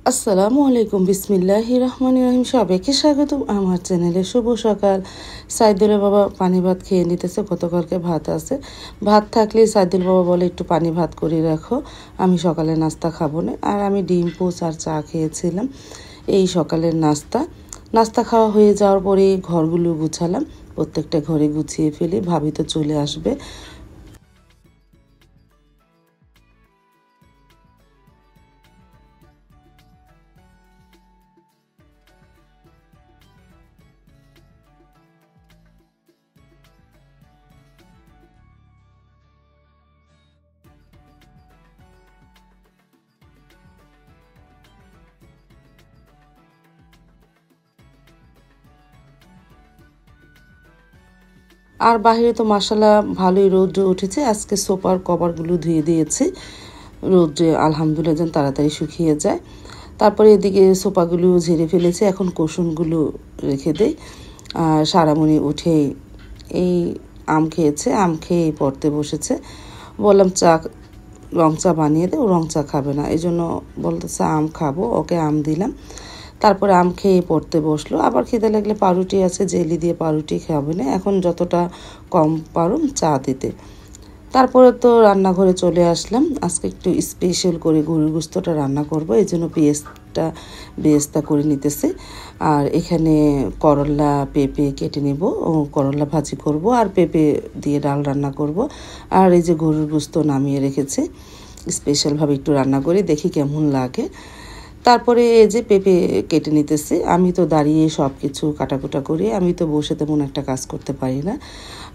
আসসালামু আলাইকুম, বিসমিল্লাহির রহমানির রহিম। সবাইকে স্বাগত আমার চ্যানেলে। শুভ সকাল। সাইদুলের বাবা পানি ভাত খেয়ে নিতেছে, গতকালকে ভাত আছে। ভাত থাকলেই সাইদুল বাবা বলে একটু পানি ভাত করে রাখো, আমি সকালে নাস্তা খাবো না। আর আমি ডিম পোচ আর চা খেয়েছিলাম। এই সকালের নাস্তা নাস্তা খাওয়া হয়ে যাওয়ার পরে ঘরগুলো গুছালাম, প্রত্যেকটা ঘরে গুছিয়ে ফেলি, ভাবি তো চলে আসবে। আর বাইরে তো মাশাআল্লাহ ভালোই রোদ উঠেছে। আজকে সোফার কভারগুলো ধুয়ে দিয়েছি, রোদ্রে আলহামদুলিল্লাহ যেন তাড়াতাড়ি শুকিয়ে যায়। তারপরে এদিকে সোফাগুলো ঝেড়ে ফেলেছি, এখন কুশনগুলো রেখে দেই। আর সারামণি উঠে এই আম খেয়েছে, আম খেয়ে পড়তে বসেছে। বললাম রং চা বানিয়ে দে, ও রং চা খাবে না, এই জন্য বলতেছে আম খাবো, ওকে আম দিলাম। তারপরে আম খেয়ে পড়তে বসলো। আবার খিদে লাগলে পাউরুটি আছে, জেলি দিয়ে পাউরুটি খাবে না, এখন যতটা কম পারুম চা দিতে। তারপরে তো রান্নাঘরে চলে আসলাম। আজকে একটু স্পেশাল করে গরুর গোস্তটা রান্না করব, এই জন্য বেরেস্তা করে নিতেছি। আর এখানে করলা পেঁপে কেটে নেব, করলা ভাজি করব, আর পেঁপে দিয়ে ডাল রান্না করব। আর এই যে গরুর গোস্ত নামিয়ে রেখেছি, স্পেশালভাবে একটু রান্না করি, দেখি কেমন লাগে। তারপরে এই যে পেঁপে কেটে নিতেছি। আমি তো দাঁড়িয়ে সব কিছু কাটাকুটা করি, আমি তো বসে তেমন একটা কাজ করতে পারি না।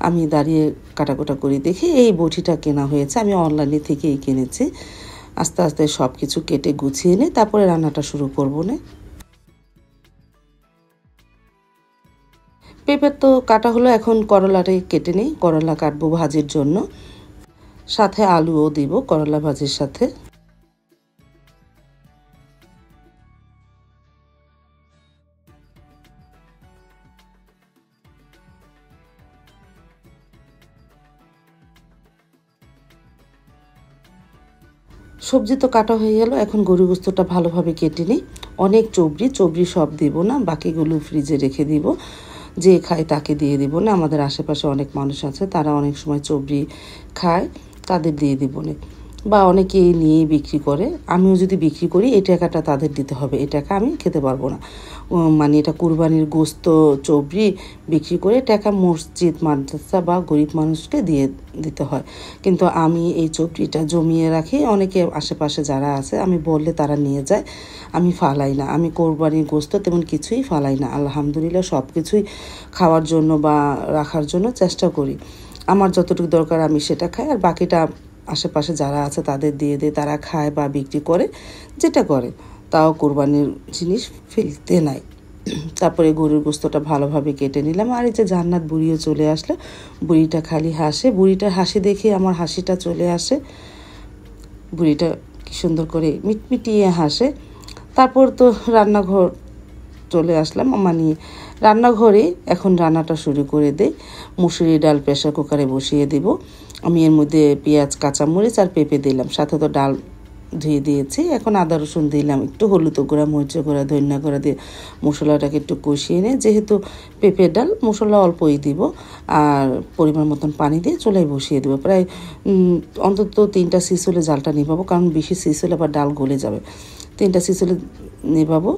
আমি দাঁড়িয়ে কাটাকুটা করি দেখে এই বটিটা কেনা হয়েছে, আমি অনলাইনে থেকেই কিনেছি। আস্তে আস্তে সব কিছু কেটে গুছিয়ে নিই, তারপরে রান্নাটা শুরু করবো না। পেঁপে তো কাটা হলো, এখন করলাটাই কেটে নিই, করলা কাটবো ভাজির জন্য, সাথে আলুও দিব করলা ভাজির সাথে। সবজি তো কাটা হয়ে গেল, এখন গরু গোস্তটা ভালোভাবে কেটে নিই। অনেক চবড়ি সব দিব না, বাকিগুলো ফ্রিজে রেখে দিব, যে খায় তাকে দিয়ে দিব না। আমাদের আশেপাশে অনেক মানুষ আছে, তারা অনেক সময় চবড়ি খায়, তাদের দিয়ে দিব না। বা অনেকেই নিয়ে বিক্রি করে, আমিও যদি বিক্রি করি এই টাকাটা তাদের দিতে হবে, এই টাকা আমি খেতে পারবো না। মানে এটা কুরবানির গোস্ত চবড়ি বিক্রি করে টাকা মসজিদ মাদ্রাসা বা গরিব মানুষকে দিয়ে দিতে হয়। কিন্তু আমি এই চবড়িটা জমিয়ে রাখি, অনেকে আশেপাশে যারা আছে আমি বললে তারা নিয়ে যায়, আমি ফালাই না। আমি কোরবানির গোস্ত তেমন কিছুই ফালাই না, আলহামদুলিল্লাহ সব কিছুই খাওয়ার জন্য বা রাখার জন্য চেষ্টা করি। আমার যতটুকু দরকার আমি সেটা খাই, আর বাকিটা আশেপাশে যারা আছে তাদের দিয়ে দেয়, তারা খায় বা বিক্রি করে, যেটা করে। তাও কোরবানির জিনিস ফেলতে নাই। তারপরে গরুর গোস্তটা ভালোভাবে কেটে নিলাম। আর এই যে জান্নাত বুড়িও চলে আসলো, বুড়িটা খালি হাসে, বুড়িটার হাসি দেখে আমার হাসিটা চলে আসে। বুড়িটা কি সুন্দর করে মিটমিটিয়ে হাসে। তারপর তো রান্নাঘর চলে আসলাম, মানে রান্নাঘরে এখন রান্নাটা শুরু করে দেই। মুসুরি ডাল প্রেসার কুকারে বসিয়ে দিব। আমি এর মধ্যে পেঁয়াজ কাঁচামরিচ আর পেঁপে দিলাম, সাথে তো ডাল ধুয়ে দিয়েছি। এখন আদা রসুন দিলাম, একটু হলুদ গুঁড়া মরিচ গুঁড়া ধনিয়া গুঁড়া দিয়ে মশলাটাকে একটু কষিয়ে নিয়ে, যেহেতু পেঁপের ডাল মশলা অল্পই দিব, আর পরিমাণ মতন পানি দিয়ে চুলায় বসিয়ে দেবো। প্রায় অন্তত 3টা সিসলে জালটা নিভাবো, কারণ বেশি সিসলে আবার ডাল গলে যাবে। 3টা সিসলে নিভাবো।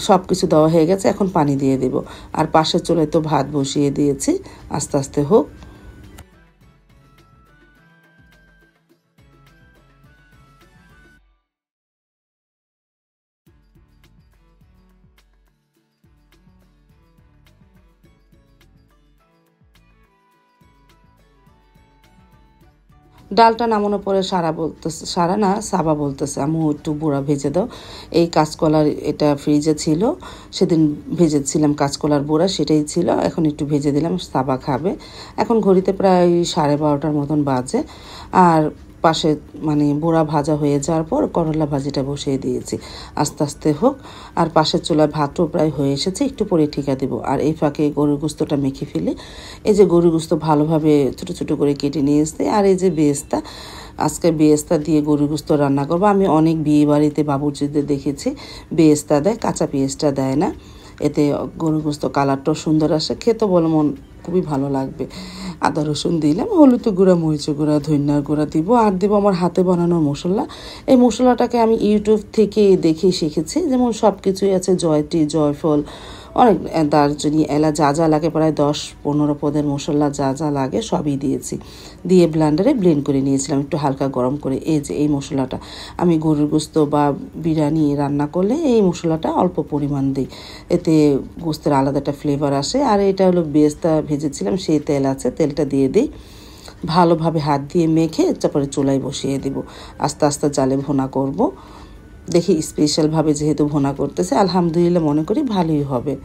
সব কিছু দেওয়া হয়ে গেছে, এখন পানি দিয়ে দেব। আর পাশের চুলায় তো ভাত বসিয়ে দিয়েছি, আস্তে আস্তে হোক। ডালটা নামানোর পরে সারা না সাবা বলতেছে, আম্মু একটু বুড়া ভেজে দাও। এই কাঁচকলার এটা ফ্রিজে ছিল, সেদিন ভেজেছিলাম কাঁচকলার বুড়া, সেটাই ছিল, এখন একটু ভেজে দিলাম, সাবা খাবে। এখন ঘড়িতে প্রায় 12:30 মতন বাজে। আর পাশে মানে বুড়া ভাজা হয়ে যাওয়ার পর করলা ভাজিটা বসিয়ে দিয়েছি, আস্তে আস্তে হোক। আর পাশের চুলায় ভাতও প্রায় হয়ে এসেছে, একটু পরে ঠিকা দেবো। আর এই ফাঁকে গরুর গোস্তটা মেখে ফেলি। এই যে গরুর গোস্ত ভালোভাবে ছোটো ছোটো করে কেটে নিয়ে এসে, আর এই যে বেরেস্তা আজকে বেরেস্তা দিয়ে গরুর গোশত রান্না করব। আমি অনেক বিয়ে বাড়িতে বাবুর্চিদের দেখেছি বেরেস্তা দেয়, কাঁচা পেঁয়াজটা দেয় না। এতে গরুর গোশত কালারটাও সুন্দর আসে, খেতে বলে মন খুবই ভালো লাগবে। আদা রসুন দিলাম, হলুদ গুঁড়া, মরিচের গুঁড়া, ধনিয়ার গুঁড়া দিব, আর দিব আমার হাতে বানানোর মশলা। এই মশলাটাকে আমি ইউটিউব থেকে দেখে শিখেছি। যেমন সব কিছুই আছে, জয়ত্রী, জয়ফল, অনেক দারচিনি, এলাচ, যা যা লাগে প্রায় 10-15 পদের মশলা যা যা লাগে সবই দিয়েছি। দিয়ে ব্লেন্ডারে ব্লেন্ড করে নিয়েছিলাম একটু হালকা গরম করে। এই যে এই মশলাটা আমি গরুর গোশত বা বিরিয়ানি রান্না করলে এই মশলাটা অল্প পরিমাণ দিই, এতে গোশতের আলাদা একটা ফ্লেভার আসে। আর এটা হলো বেরেস্তা ভেজেছিলাম সেই তেল আছে, তেলটা দিয়ে দিই, ভালোভাবে হাত দিয়ে মেখে তারপরে চুলায় বসিয়ে দেব। আস্তে আস্তে জালে ভুনা করব। দেখি স্পেশালভাবে যেহেতু ভুনা করতেছে, আলহামদুলিল্লাহ মনে করি ভালোই হবে।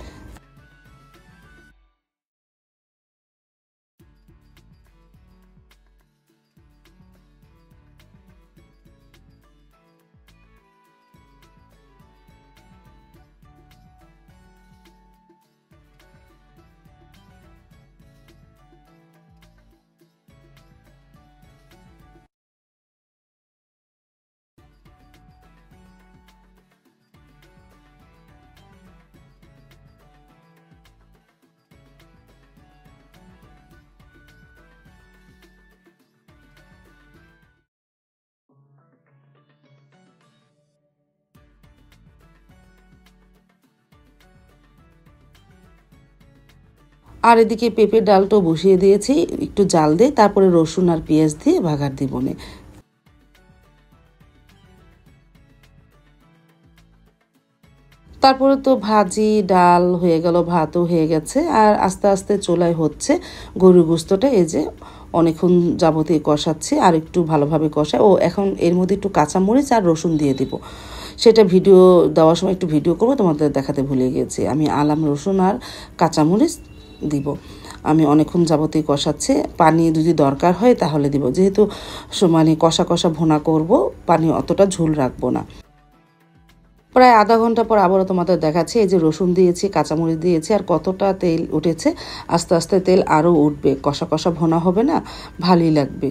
আর এদিকে পেঁপের ডালটাও বসিয়ে দিয়েছি, একটু জাল দিয়ে তারপরে রসুন আর পেঁয়াজ দিয়ে ভাগার দিবনে। তারপরে তো ভাজি ডাল হয়ে গেল, ভাতও হয়ে গেছে, আর আস্তে আস্তে চুলায় হচ্ছে গরুর গোশতটা। এই যে অনেকক্ষণ যাবতীয় কষাচ্ছি, আর একটু ভালোভাবে কষায়। ও এখন এর মধ্যে একটু কাঁচামরিচ আর রসুন দিয়ে দিব, সেটা ভিডিও দেওয়ার সময় একটু ভিডিও করবো, তোমাদের দেখাতে ভুলে গিয়েছি। আমি আলাম রসুন আর কাঁচামরিচ দিব। আমি অনেকক্ষণ যাবতীয় কষাচ্ছি, পানি যদি দরকার হয় তাহলে দিব, যেহেতু মানে কষা কষা ভুনা করব, পানি অতটা ঝোল রাখবো না। প্রায় আধা ঘন্টা পর আবারও তোমাদের দেখাচ্ছি। এই যে রসুন দিয়েছি, কাঁচামরিচ দিয়েছি, আর কতটা তেল উঠেছে। আস্তে আস্তে তেল আরও উঠবে, কষা কষা ভুনা হবে না, ভালোই লাগবে।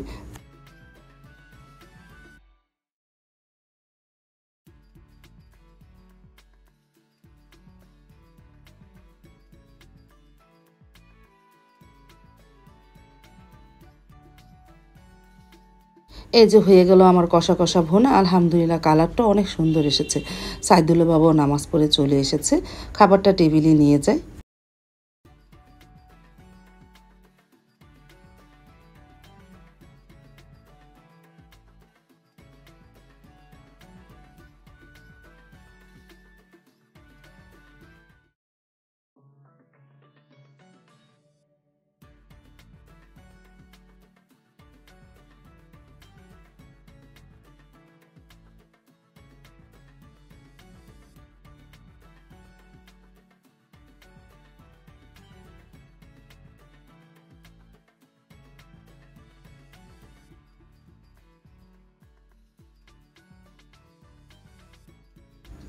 এই যে হয়ে গেল আমার কষা কষা ভুনা। আলহামদুলিল্লাহ কালারটা অনেক সুন্দর এসেছে। সাইদুল্লাহ বাবাও নামাজ পড়ে চলে এসেছে, খাবারটা টেবিলে নিয়ে যায়।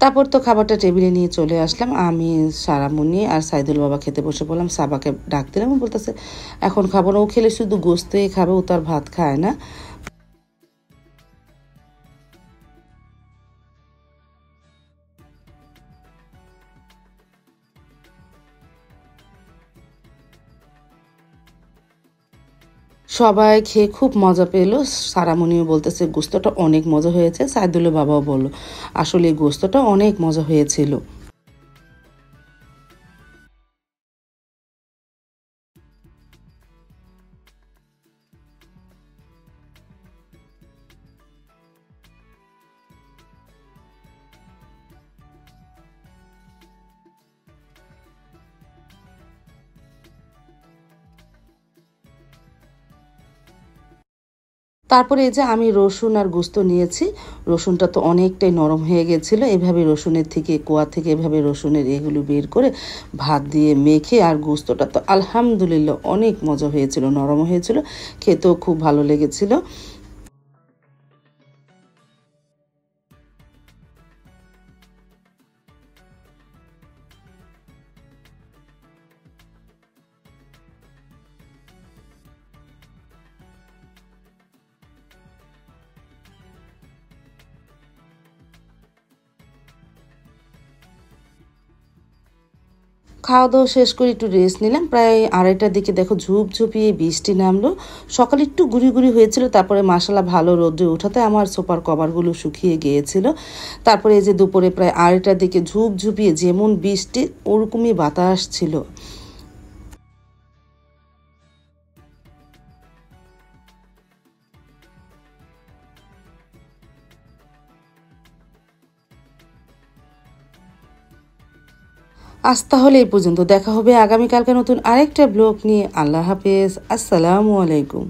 তারপর তো খাবারটা টেবিলে নিয়ে চলে আসলাম। আমি, সারামণি আর সাইদুল বাবা খেতে বসে পড়লাম। সাবাকে ডাক দিলাম, ও বলতেছে এখন খাবো না, ও খেলে শুধু গোস্তই খাবে, ও তার ভাত খায় না। সবাই খেয়ে খুব মজা পেলো। সারামণিও বলতেছে গোস্তটা অনেক মজা হয়েছে, সাইদুলের বাবাও বলল আসলে এই গোস্তটা অনেক মজা হয়েছিল। তারপরে এই যে আমি রসুন আর গোস্ত নিয়েছি। রসুনটা তো অনেকটাই নরম হয়ে গেছিলো, এভাবে রসুনের থেকে কোয়া থেকে এভাবে রসুনের এগুলো বের করে ভাত দিয়ে মেখে, আর গোস্তটা তো আলহামদুলিল্লাহ অনেক মজা হয়েছিল, নরম হয়েছিল, খেতেও খুব ভালো লেগেছিল। খাওয়া দাওয়া শেষ করে একটু রেস্ট নিলাম। প্রায় 2:30টার দিকে দেখো ঝুপঝুপিয়ে বৃষ্টি নামলো। সকালে একটু গুড়ি গুড়ি হয়েছিল, তারপরে মাশাআল্লাহ ভালো রোদ্রে ওঠাতে আমার সোফার কভারগুলো শুকিয়ে গিয়েছিল। তারপরে এই যে দুপুরে প্রায় 2:30টার দিকে ঝুপঝুপিয়ে যেমন বৃষ্টি ওরকমই বাতাস ছিল। আজ তাহলে এই পর্যন্ত, দেখা হবে আগামীকালকে নতুন আরেকটা ব্লগ নিয়ে। আল্লাহ হাফেজ, আসসালামু আলাইকুম।